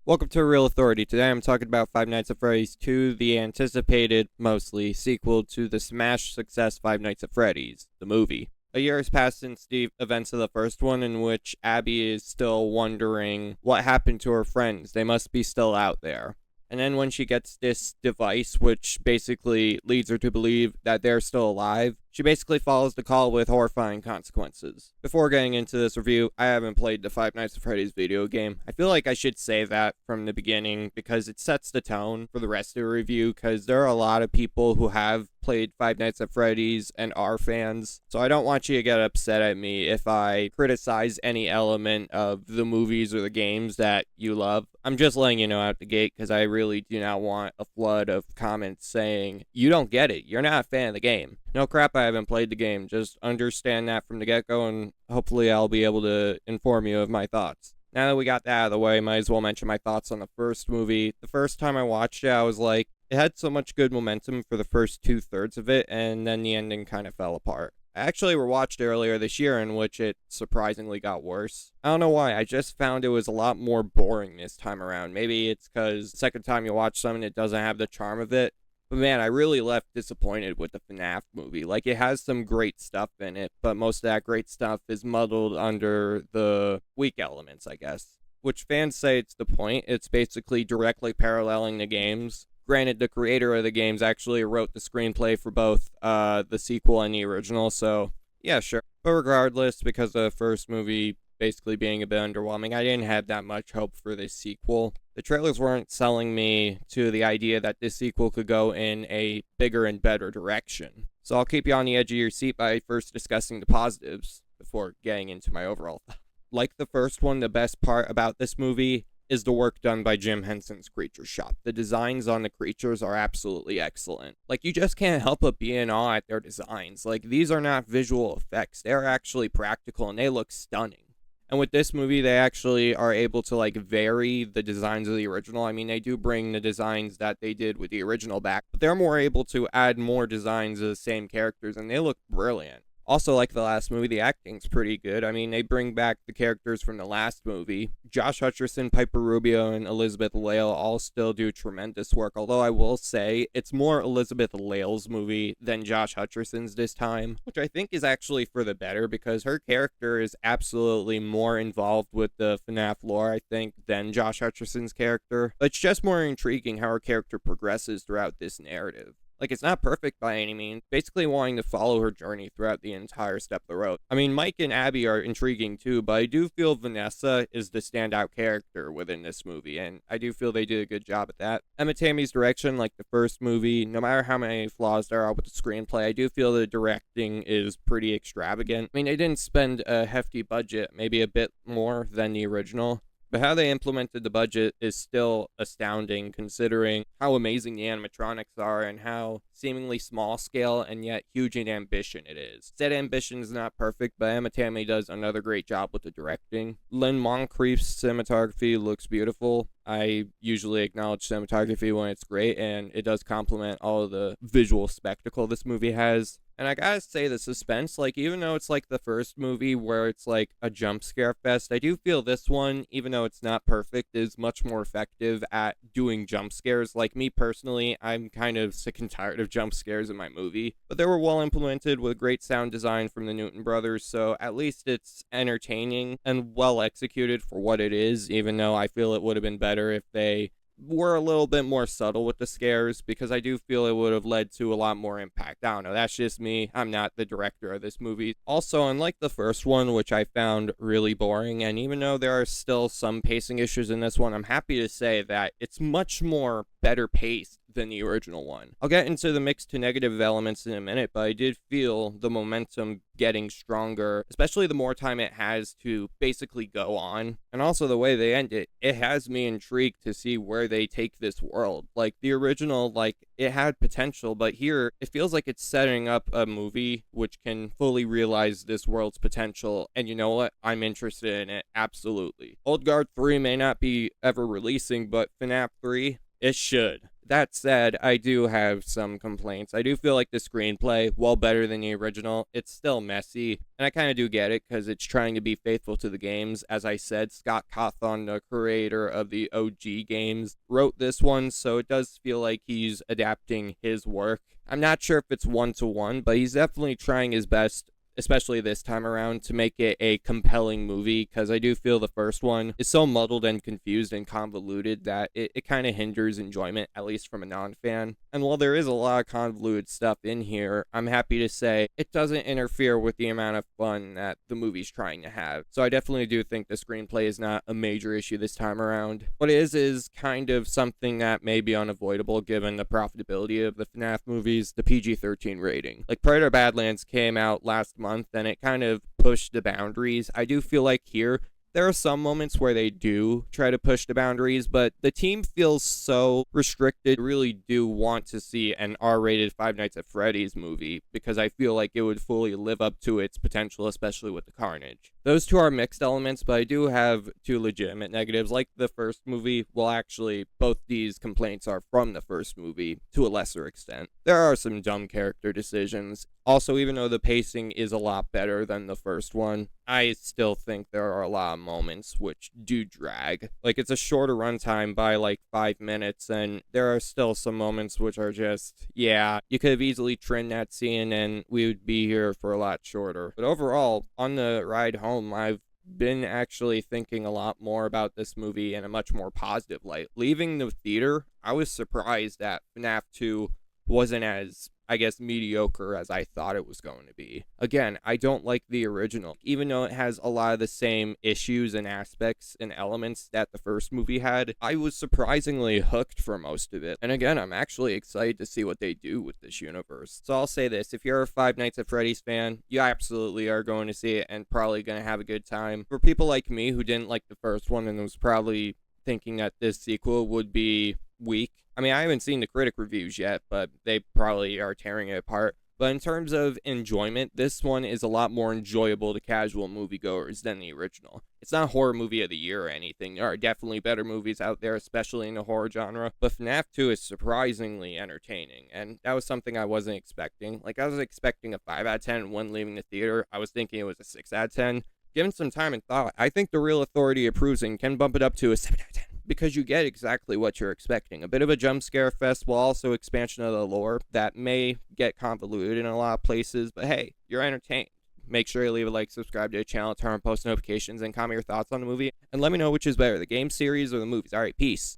Welcome to Real Authority. Today I'm talking about Five Nights at Freddy's 2, the anticipated, mostly, sequel to the smash success Five Nights at Freddy's, the movie. A year has passed since the events of the first one, in which Abby is still wondering what happened to her friends. They must be still out there. And then when she gets this device, which basically leads her to believe that they're still alive, she basically follows the call with horrifying consequences. Before getting into this review, I haven't played the Five Nights at Freddy's video game. I feel like I should say that from the beginning because it sets the tone for the rest of the review, because there are a lot of people who have played Five Nights at Freddy's and are fans, so I don't want you to get upset at me if I criticize any element of the movies or the games that you love. I'm just letting you know out the gate because I really do not want a flood of comments saying, you don't get it, you're not a fan of the game. No crap, I haven't played the game. Just understand that from the get-go, and hopefully I'll be able to inform you of my thoughts. Now that we got that out of the way, might as well mention my thoughts on the first movie. The first time I watched it, I was like, it had so much good momentum for the first 2/3 of it, and then the ending kind of fell apart. I actually rewatched it earlier this year, in which it surprisingly got worse. I don't know why, I just found it was a lot more boring this time around. Maybe it's because the second time you watch something, it doesn't have the charm of it. But man, I really left disappointed with the FNAF movie. Like, it has some great stuff in it, but most of that great stuff is muddled under the weak elements, I guess. Which fans say it's the point. It's basically directly paralleling the games. Granted, the creator of the games actually wrote the screenplay for both the sequel and the original, so yeah, sure. But regardless, because the first movie basically being a bit underwhelming, I didn't have that much hope for this sequel. The trailers weren't selling me to the idea that this sequel could go in a bigger and better direction. So I'll keep you on the edge of your seat by first discussing the positives before getting into my overall thoughts. Like the first one, the best part about this movie is the work done by Jim Henson's Creature Shop. The designs on the creatures are absolutely excellent. Like, you just can't help but be in awe at their designs. Like, these are not visual effects. They're actually practical and they look stunning. And with this movie, they actually are able to, like, vary the designs of the original. I mean, they do bring the designs that they did with the original back, but they're more able to add more designs of the same characters, and they look brilliant. Also, like the last movie, the acting's pretty good. I mean, they bring back the characters from the last movie. Josh Hutcherson, Piper Rubio, and Elizabeth Lail all still do tremendous work, although I will say it's more Elizabeth Lail's movie than Josh Hutcherson's this time, which I think is actually for the better because her character is absolutely more involved with the FNAF lore, I think, than Josh Hutcherson's character. But it's just more intriguing how her character progresses throughout this narrative. Like, it's not perfect by any means, basically wanting to follow her journey throughout the entire step of the road. I mean, Mike and Abby are intriguing too, but I do feel Vanessa is the standout character within this movie, and I do feel they did a good job at that. Emma Tammy's direction, like the first movie, no matter how many flaws there are with the screenplay, I do feel the directing is pretty extravagant. I mean, they didn't spend a hefty budget, maybe a bit more than the original, but how they implemented the budget is still astounding considering how amazing the animatronics are and how seemingly small scale and yet huge in ambition it is. Said ambition is not perfect, but Emma Tammy does another great job with the directing. Lynn Moncrief's cinematography looks beautiful. I usually acknowledge cinematography when it's great, and it does complement all of the visual spectacle this movie has. And I gotta say, the suspense, like, even though it's like the first movie where it's like a jump scare fest, I do feel this one, even though it's not perfect, is much more effective at doing jump scares. Like, me personally, I'm kind of sick and tired of jump scares in my movie, but they were well implemented with great sound design from the Newton brothers, so at least it's entertaining and well executed for what it is, even though I feel it would have been better if they were a little bit more subtle with the scares, because I do feel it would have led to a lot more impact. I don't know, that's just me. I'm not the director of this movie. Also, unlike the first one, which I found really boring, and even though there are still some pacing issues in this one, I'm happy to say that it's much more better paced than the original one. I'll get into the mixed to negative elements in a minute, but I did feel the momentum getting stronger, especially the more time it has to basically go on. And also the way they end it, it has me intrigued to see where they take this world. Like, the original, like, it had potential, but here it feels like it's setting up a movie which can fully realize this world's potential, and you know what? I'm interested in it, absolutely. Old Guard 3 may not be ever releasing, but FNAF 3, it should. That said, I do have some complaints. I do feel like the screenplay, while better than the original, it's still messy. And I kind of do get it because it's trying to be faithful to the games. As I said, Scott Cawthon, the creator of the OG games, wrote this one, so it does feel like he's adapting his work. I'm not sure if it's one to one, but he's definitely trying his best, especially this time around, to make it a compelling movie, because I do feel the first one is so muddled and confused and convoluted that it kind of hinders enjoyment, at least from a non-fan. And while there is a lot of convoluted stuff in here, I'm happy to say it doesn't interfere with the amount of fun that the movie's trying to have. So I definitely do think the screenplay is not a major issue this time around. What it is kind of something that may be unavoidable given the profitability of the FNAF movies, the PG-13 rating. Like, Predator Badlands came out last month and it kind of pushed the boundaries. I do feel like here there are some moments where they do try to push the boundaries, but the team feels so restricted. Really do want to see an R-rated Five Nights at Freddy's movie because I feel like it would fully live up to its potential, especially with the carnage. Those two are mixed elements, but I do have two legitimate negatives. Like the first movie, well, actually, both these complaints are from the first movie to a lesser extent. There are some dumb character decisions. Also, even though the pacing is a lot better than the first one, I still think there are a lot of moments which do drag. Like, it's a shorter runtime by like 5 minutes, and there are still some moments which are just, yeah, you could have easily trimmed that scene and we would be here for a lot shorter. But overall, on the ride home, I've been actually thinking a lot more about this movie in a much more positive light. Leaving the theater, I was surprised that FNAF 2 wasn't as, I guess, mediocre as I thought it was going to be. Again, I don't like the original, even though it has a lot of the same issues and aspects and elements that the first movie had. I was surprisingly hooked for most of it. And again, I'm actually excited to see what they do with this universe. So I'll say this, if you're a Five Nights at Freddy's fan, you absolutely are going to see it and probably going to have a good time. For people like me who didn't like the first one and was probably thinking that this sequel would be weak, I mean, I haven't seen the critic reviews yet, but they probably are tearing it apart. But in terms of enjoyment, this one is a lot more enjoyable to casual moviegoers than the original. It's not a horror movie of the year or anything. There are definitely better movies out there, especially in the horror genre. But FNAF 2 is surprisingly entertaining, and that was something I wasn't expecting. Like, I was expecting a 5 out of 10 when leaving the theater. I was thinking it was a 6 out of 10. Given some time and thought, I think the real authority approves and can bump it up to a 7 out of 10. Because you get exactly what you're expecting. A bit of a jump scare fest while also expansion of the lore that may get convoluted in a lot of places, but hey, you're entertained. Make sure you leave a like, subscribe to the channel, turn on post notifications, and comment your thoughts on the movie, and let me know which is better, the game series or the movies. Alright, peace.